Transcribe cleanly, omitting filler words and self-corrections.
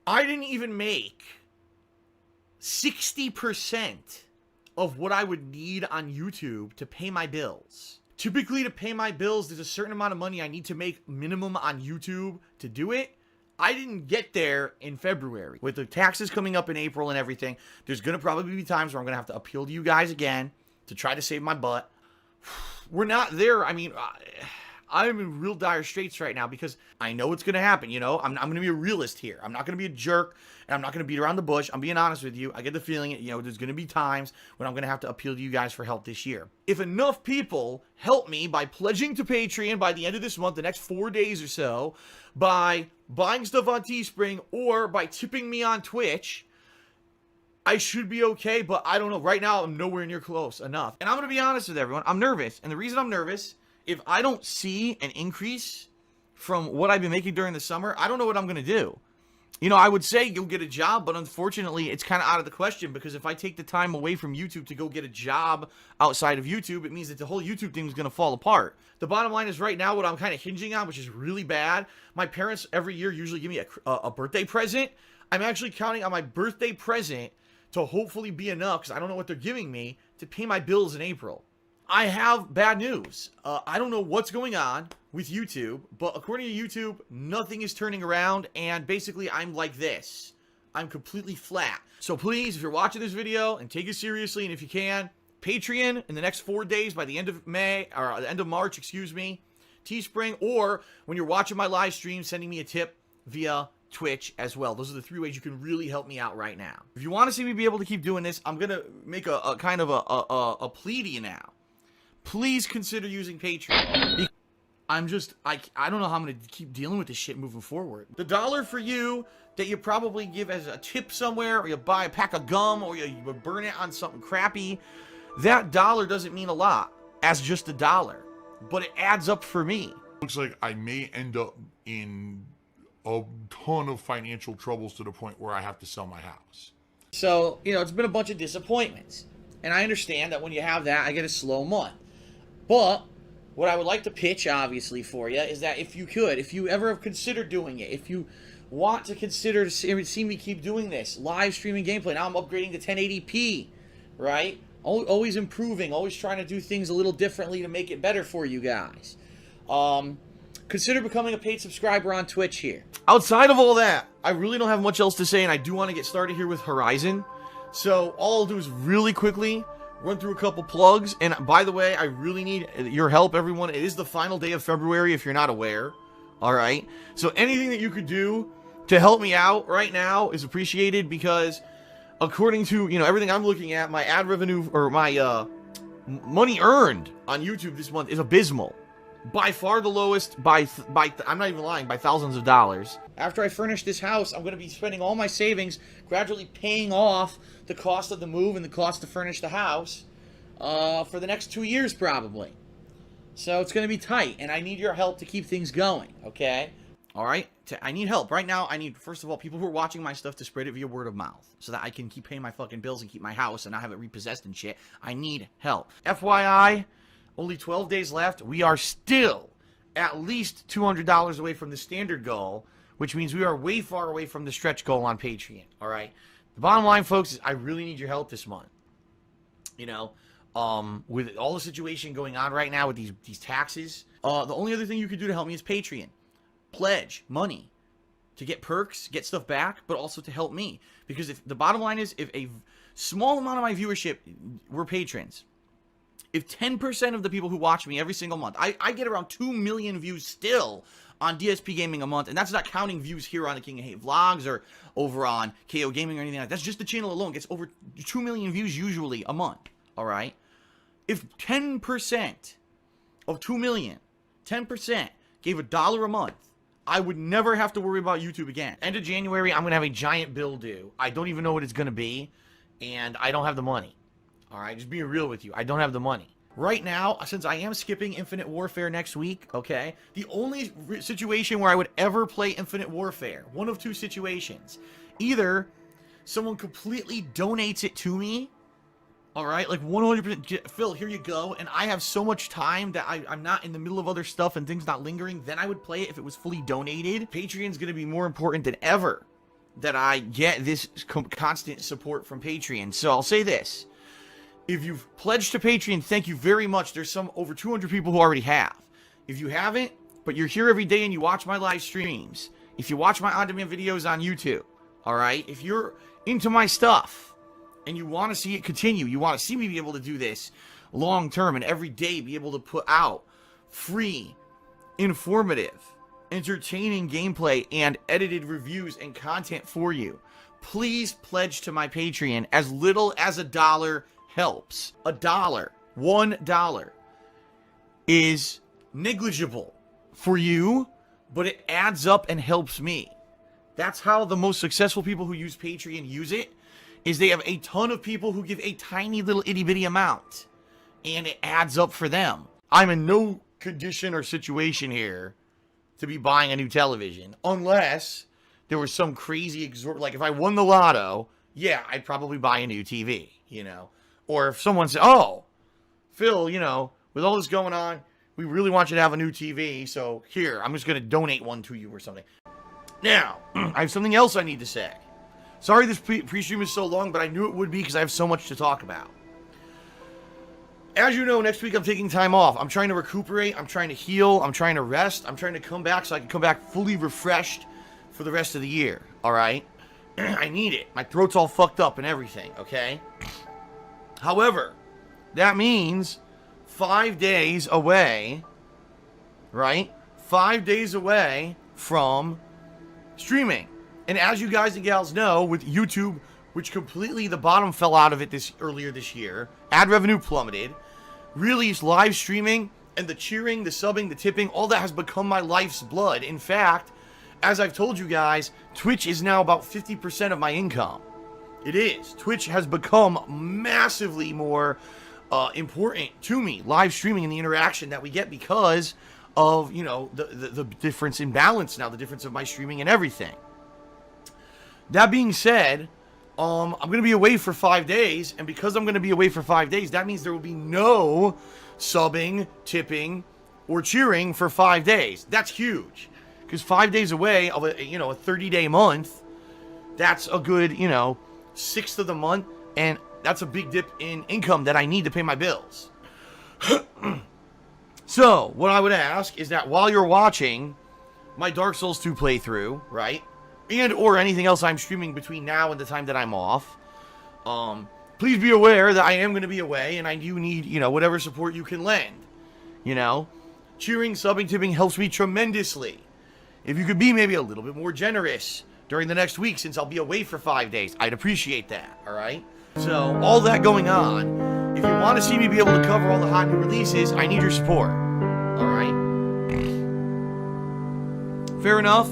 I didn't even make 60% of what I would need on YouTube to pay my bills. Typically, to pay my bills, there's a certain amount of money I need to make minimum on YouTube to do it. I didn't get there in February. With the taxes coming up in April and everything, there's going to probably be times where I'm going to have to appeal to you guys again to try to save my butt. We're not there. I mean, I'm in real dire straits right now because I know it's going to happen, you know? I'm going to be a realist here. I'm not going to be a jerk, and I'm not going to beat around the bush. I'm being honest with you. I get the feeling, you know, there's going to be times when I'm going to have to appeal to you guys for help this year. If enough people help me by pledging to Patreon by the end of this month, the next 4 days or so, by buying stuff on Teespring, or by tipping me on Twitch, I should be okay, but I don't know. Right now, I'm nowhere near close enough. And I'm going to be honest with everyone. I'm nervous. And the reason I'm nervous, if I don't see an increase from what I've been making during the summer, I don't know what I'm going to do. You know, I would say go get a job, but unfortunately, it's kind of out of the question, because if I take the time away from YouTube to go get a job outside of YouTube, it means that the whole YouTube thing is going to fall apart. The bottom line is right now what I'm kind of hinging on, which is really bad. My parents every year usually give me a birthday present. I'm actually counting on my birthday present to hopefully be enough, because I don't know what they're giving me, to pay my bills in April. I have bad news. I don't know what's going on with YouTube, but according to YouTube, nothing is turning around, and basically I'm like this. I'm completely flat. So please, if you're watching this video, and take it seriously, and if you can, Patreon in the next 4 days by the end of May, or the end of March, excuse me, Teespring, or when you're watching my live stream, sending me a tip via Twitch as well. Those are the 3 ways you can really help me out right now. If you want to see me be able to keep doing this, I'm going to make a kind of a plea to you now. Please consider using Patreon. I don't know how I'm going to keep dealing with this shit moving forward. The dollar for you that you probably give as a tip somewhere, or you buy a pack of gum, or you burn it on something crappy, that dollar doesn't mean a lot as just a dollar, but it adds up for me. Looks like I may end up in a ton of financial troubles to the point where I have to sell my house. So, you know, it's been a bunch of disappointments. And I understand that when you have that, I get a slow month. But what I would like to pitch, obviously, for you is that if you ever have considered doing it, if you want to consider to see me keep doing this, live streaming gameplay, now I'm upgrading to 1080p, right? Always improving, always trying to do things a little differently to make it better for you guys. Consider becoming a paid subscriber on Twitch here. Outside of all that, I really don't have much else to say, and I do want to get started here with Horizon. So all I'll do is really quickly run through a couple plugs. And by the way, I really need your help, everyone. It is the final day of February, if you're not aware. All right. So anything that you could do to help me out right now is appreciated, because according to, you know, everything I'm looking at, my ad revenue, or my money earned on YouTube this month is abysmal. By far the lowest, I'm not even lying, by thousands of dollars. After I furnish this house, I'm going to be spending all my savings, gradually paying off the cost of the move and the cost to furnish the house for the next 2 years probably. So it's going to be tight, and I need your help to keep things going, okay? All right? I need help. Right now, I need, first of all, people who are watching my stuff to spread it via word of mouth so that I can keep paying my fucking bills and keep my house and not have it repossessed and shit. I need help. FYI, only 12 days left. We are still at least $200 away from the standard goal, which means we are way far away from the stretch goal on Patreon. All right. The bottom line, folks, is I really need your help this month. You know, with all the situation going on right now with these taxes, the only other thing you could do to help me is Patreon. Pledge money to get perks, get stuff back, but also to help me. Because if the bottom line is, if a small amount of my viewership were patrons, if 10% of the people who watch me every single month, I get around 2 million views still on DSP Gaming a month, and that's not counting views here on the King of Hate Vlogs or over on KO Gaming or anything like that. That's just the channel alone. It gets over 2 million views usually a month, all right? If 10% of 2 million, 10% gave $1 a month, I would never have to worry about YouTube again. End of January, I'm going to have a giant bill due. I don't even know what it's going to be, and I don't have the money. All right, just being real with you. I don't have the money. Right now, since I am skipping Infinite Warfare next week, okay, the only situation where I would ever play Infinite Warfare, one of two situations. Either someone completely donates it to me, all right, like 100%, Phil, here you go, and I have so much time that I'm not in the middle of other stuff and things not lingering, then I would play it if it was fully donated. Patreon's going to be more important than ever that I get this constant support from Patreon. So I'll say this. If you've pledged to Patreon, thank you very much. There's over 200 people who already have. If you haven't, but you're here every day and you watch my live streams, if you watch my on-demand videos on YouTube, all right? If you're into my stuff and you want to see it continue, you want to see me be able to do this long term and every day be able to put out free, informative, entertaining gameplay and edited reviews and content for you, please pledge to my Patreon. As little as $1 helps. $1, $1 is negligible for you, but it adds up and helps me. That's how the most successful people who use Patreon use it, is they have a ton of people who give a tiny little itty bitty amount, and it adds up for them. I'm in no condition or situation here to be buying a new television, unless there was some crazy like if I won the lotto, yeah, I'd probably buy a new TV, you know. Or if someone said, oh, Phil, you know, with all this going on, we really want you to have a new TV, so here, I'm just going to donate one to you or something. Now, I have something else I need to say. Sorry this pre-stream is so long, but I knew it would be because I have so much to talk about. As you know, next week I'm taking time off. I'm trying to recuperate. I'm trying to heal. I'm trying to rest. I'm trying to come back so I can come back fully refreshed for the rest of the year. All right? I need it. My throat's all fucked up and everything, okay? However, that means 5 days away, right? 5 days away from streaming. And as you guys and gals know, with YouTube, which completely the bottom fell out of it earlier this year, ad revenue plummeted, really live streaming and the cheering, the subbing, the tipping, all that has become my life's blood. In fact, as I've told you guys, Twitch is now about 50% of my income. It is. Twitch has become massively more important to me. Live streaming and the interaction that we get because of, you know, the difference in balance now, the difference of my streaming and everything. That being said, I'm going to be away for 5 days, and because I'm going to be away for 5 days, that means there will be no subbing, tipping, or cheering for 5 days. That's huge, because 5 days away of a 30-day month, that's a good, sixth of the month, and that's a big dip in income that I need to pay my bills. So, what I would ask is that while you're watching my Dark Souls 2 playthrough, right, and or anything else I'm streaming between now and the time that I'm off, please be aware that I am going to be away, and I do need, whatever support you can lend. Cheering, subbing, tipping helps me tremendously. If you could be maybe a little bit more generous during the next week, since I'll be away for 5 days, I'd appreciate that, alright? So, all that going on, if you want to see me be able to cover all the hot new releases, I need your support, alright? Fair enough?